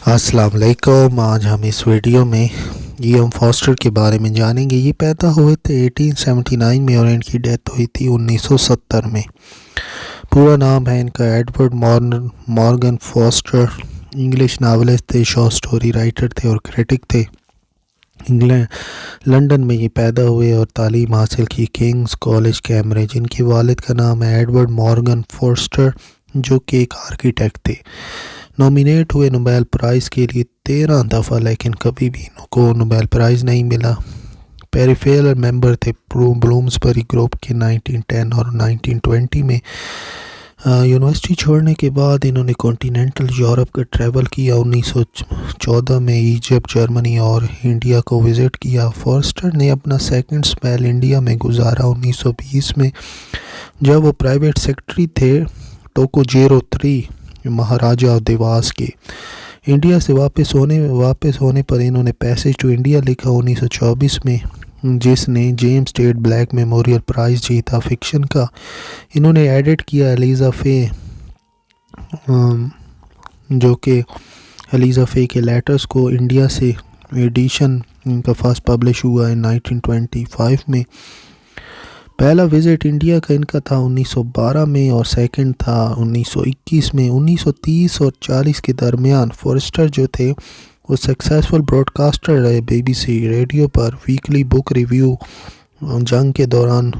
अस्सलाम वालेकुम। आज हम इस वीडियो में ईएम फॉस्टर के बारे में जानेंगे। ये पैदा हुए थे 1879 में और इनकी डेथ हुई थी 1970 में। पूरा नाम है इनका Edward Morgan foster. English novelist थे, शॉर्ट स्टोरी राइटर थे और क्रिटिक थे। इंग्लैंड लंदन में ये पैदा हुए और तालीम हासिल की किंग्स कॉलेज कैम्ब्रिज। इनके वालिद का नाम है एडवर्ड मॉर्गन फॉस्टर जो कि एक आर्किटेक्ट थे। नॉमिनेट हुए नोबेल प्राइज़ के लिए 13 दफ़ा, लेकिन कभी भी इनको नोबेल प्राइज़ नहीं मिला। पेरिफेरल मेंबर थे ब्लूम्सबरी ग्रुप के 1910 और 1920 में। यूनिवर्सिटी छोड़ने के बाद इन्होंने कॉन्टिनेंटल यूरोप का ट्रैवल किया। 1914 में इजिप्ट, जर्मनी और इंडिया को विज़िट किया। फॉस्टर ने अपना सेकंड स्पेल इंडिया में गुजारा 1920 में, जब वो प्राइवेट सेक्रेटरी थे टोकोजेरो III महाराजा देवास के। इंडिया से वापस होने पर इन्होंने पैसेज टू इंडिया लिखा 1924 में, जिसने James Tait Black Memorial Prize जीता फिक्शन का। इन्होंने एडिट किया एलिज़ा फे, जो कि एलिज़ा फे के लेटर्स को। इंडिया से एडिशन इनका फर्स्ट पब्लिश हुआ है 1925 में। पहला विज़िट इंडिया का इनका था 1912 में और सेकंड था 1921 में। 1930 और 40 के दरमियान फॉरेस्टर जो थे वो सक्सेसफुल ब्रॉडकास्टर रहे BBC रेडियो पर। Weekly book review. जंग के दौरान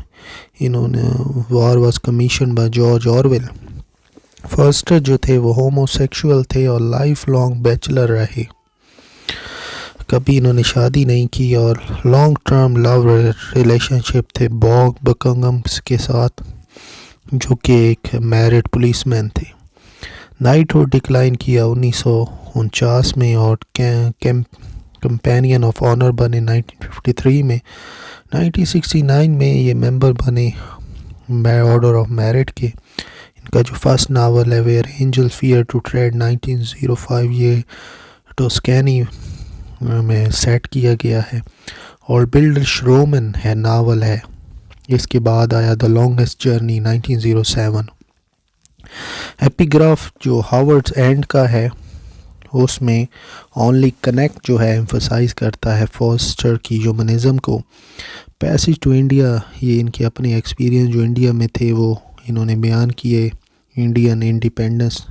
इन्होंने war was commission by George Orwell. Forster जो थे वो होमोसेक्सुअल थे और लाइफ लॉन्ग बैचलर रहे। कभी इन्होंने शादी नहीं की और लॉन्ग टर्म लव रिलेशनशिप थे बॉब बकिंघम के साथ, जो कि एक मैरिड पुलिसमैन थे। नाइटहुड डिक्लाइन किया 1949 में और कंपेनियन ऑफ ऑनर बने 1953 में। 1969 में ये मेंबर बने ऑर्डर ऑफ मेरिट के। इनका जो फर्स्ट नावल है where angel fear to tread 1905, ये टोस्कैनी में सेट किया गया है। और बिल्डर श्रोमन है नावल है। इसके बाद आया द लॉन्गेस्ट जर्नी 1907। एपिग्राफ जो हावर्ड्स एंड का है उसमें ओनली कनेक्ट जो है एम्फसाइज करता है फॉस्टर की ह्यूमनिज्म को। पैसेज टू इंडिया, ये इनके अपने एक्सपीरियंस जो इंडिया में थे वो इन्होंने बयान किए इंडियन इंडिपेंडेंस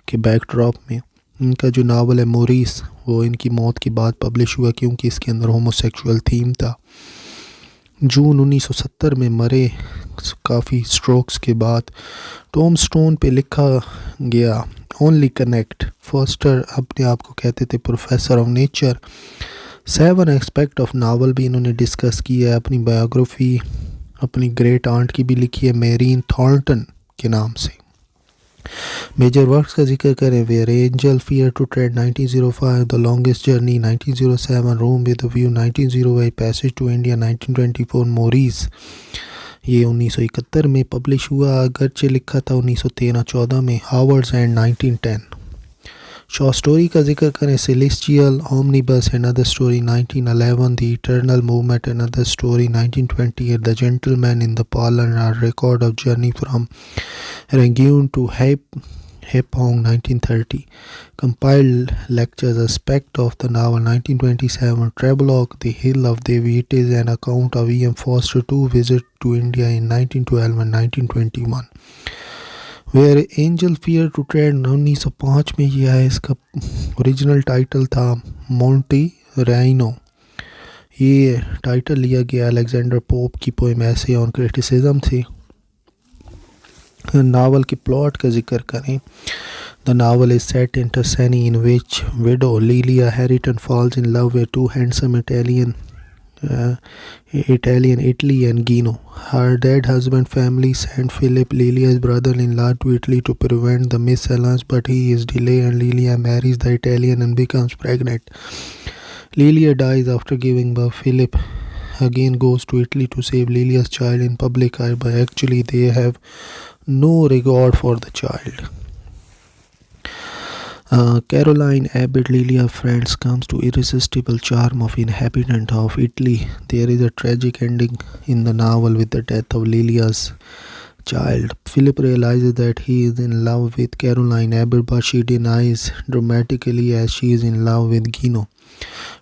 के बैकड्रॉप में। इनका जो नावल है मोरिस, वो इनकी मौत के बाद पब्लिश हुआ क्योंकि इसके अंदर होमोसेक्सुअल थीम था। जून 1970 में मरे काफ़ी स्ट्रोक्स के बाद। टॉम स्टोन पे लिखा गया ओनली कनेक्ट। फॉस्टर अपने आप को कहते थे professor of nature. 7 aspect of novel भी इन्होंने डिस्कस किया है। अपनी बायोग्राफी अपनी ग्रेट आंट की भी लिखी है मेरीन थॉर्नटन के नाम से। मेजर वर्क्स का जिक्र करें where angel fear to tread 1905, the longest journey 1907, room with view 1908, passage to India 1924, Maurice ये 1971 में पब्लिश हुआ, अगरचे लिखा था 1913-14 में। हावर्ड्स एंड 1910। शॉर्ट स्टोरी का जिक्र करें celestial, omnibus and other story 1911, the eternal moment and other story 1928, the gentleman in the parlour, record of journey from Rangoon to Hepong 1930, compiled lectures aspect of the novel 1927, travelogue The Hill of Devi. It is an account of E.M. Foster two visit to India in 1912 and 1921. Where Angel Fear to Tread 1905 में ये है। इसका original title था Monteriano. ये title लिया गया Alexander Pope की poem essay on criticism थी। नावल के प्लॉट का जिक्र करें, the novel is set in Tuscany in which widow Lilia Herriton falls in love with two handsome Italian Italy and Gino. Her dead husband family sent Philip, Lilia's brother-in-law, to Italy to prevent the misalliance, but he is delayed and Lilia marries the Italian and becomes pregnant. Lilia dies after giving birth. Philip again goes to Italy to save Lilia's child in public eye, but actually they have no regard for the child. Caroline Abbott, Lilia friends, comes to irresistible charm of inhabitant of Italy. There is a tragic ending in the novel with the death of Lilia's child. Philip realizes that he is in love with Caroline Abbott, but she denies dramatically as she is in love with Gino.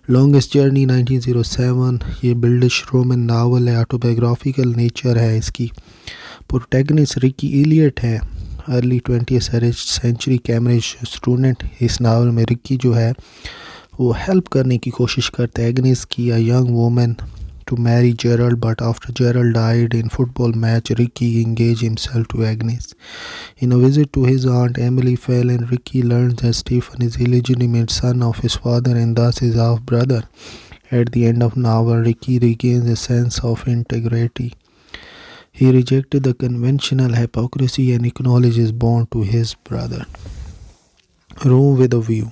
Longest journey 1907 ये bildungsroman novel है, autobiographical nature है इसकी। Protagonist Ricky Elliot है, early 20th century Cambridge student. इस novel में Ricky जो है वो हेल्प करने की कोशिश करता है एग्नेस की, a young woman, to marry Gerald, but after Gerald died in football match, Ricky engaged himself to Agnes. In a visit to his aunt Emily Fallon, Ricky learns that Stephen is illegitimate son of his father and thus his half-brother. At the end of the novel, Ricky regains a sense of integrity. He rejected the conventional hypocrisy and acknowledged his bond to his brother. Room with a View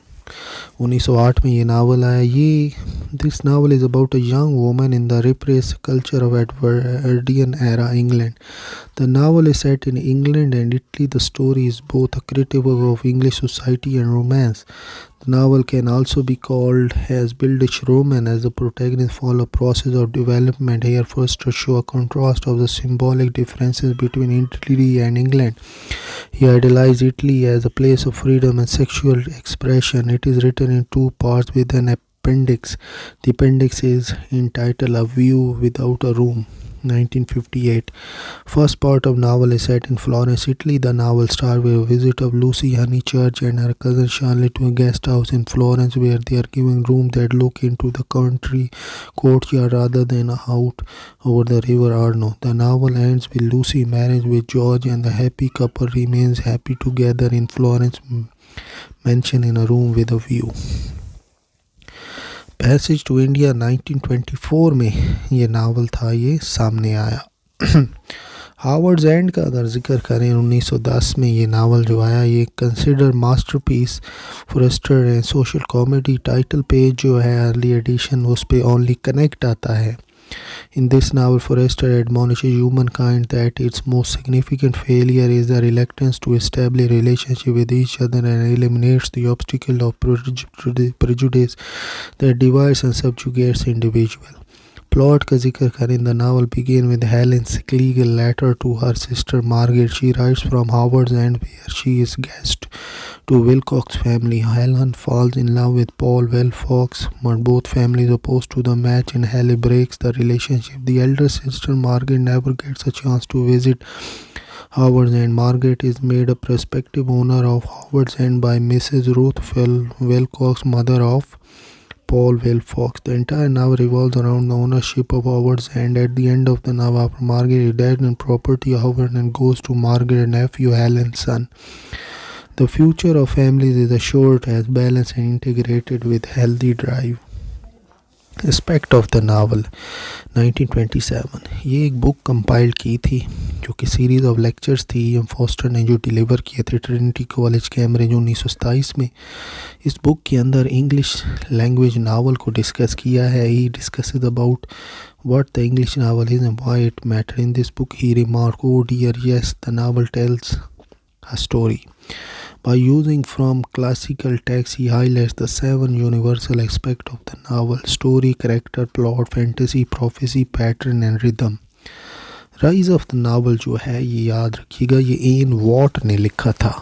1908 में ये novel आया। ये this novel is about a young woman in the repressed culture of Edwardian era England. The novel is set in England and Italy. The story is both a critique of English society and romance. The novel can also be called as Bildish Roman, as the protagonists follow a process of development here first to show a contrast of the symbolic differences between Italy and England. He idealized Italy as a place of freedom and sexual expression. It is written in two parts with an appendix. The appendix is entitled A View Without a Room, 1958. First part of novel is set in Florence, Italy. The novel starts with a visit of Lucy Honeychurch and her cousin Charlotte to a guest house in Florence, where they are given rooms that look into the country courtyard rather than out over the river Arno. The novel ends with Lucy married with George, and the happy couple remains happy together in Florence mansion in a room with a view. Passage to India 1924 में ये novel था, ये सामने आया। हावर्ड्स and का अगर जिक्र करें 1910 में ये नावल जो आया, ये consider masterpiece. Forster and social comedy. Title page जो है अर्ली एडिशन उस पे ओनली कनेक्ट आता है। In this novel, Forrester admonishes humankind that its most significant failure is the reluctance to establish a relationship with each other, and eliminates the obstacle of prejudice that divides and subjugates individual. Plot का जिक्र करें, the novel begins with Helen's legal letter to her sister Margaret. She writes from Howard's End, where she is guest to Wilcox family. Helen falls in love with Paul Wilcox, but both families opposed to the match, and Helen breaks the relationship. The elder sister Margaret never gets a chance to visit Howard's End. Margaret is made a prospective owner of Howard's End by Mrs. Ruth Wilcox, mother of Paul Wilcox. The entire novel revolves around the ownership of Howard's End. At the end of the novel, after Margaret is dead and property of Howard End goes to Margaret's nephew Helen's son. The future of families is assured as balanced and integrated with healthy drive. Aspect of the novel 1927। ये एक book compile की थी जो कि series of lectures थी M foster ने जो deliver किए थे ट्रिनिटी कॉलेज कैम्ब्रिज 1927 में। इस बुक के अंदर इंग्लिश लैंग्वेज नावल को डिस्कस किया है। He discusses about what the English novel is and why it matters. In this book he remarked, "Oh dear, yes, the novel tells a story." By using from classical texts, he highlights the 7 universal aspects of the novel: story, character, plot, fantasy, prophecy, pattern and rhythm. Rise of the novel जो है ये याद रखिएगा, ये N what ने लिखा था।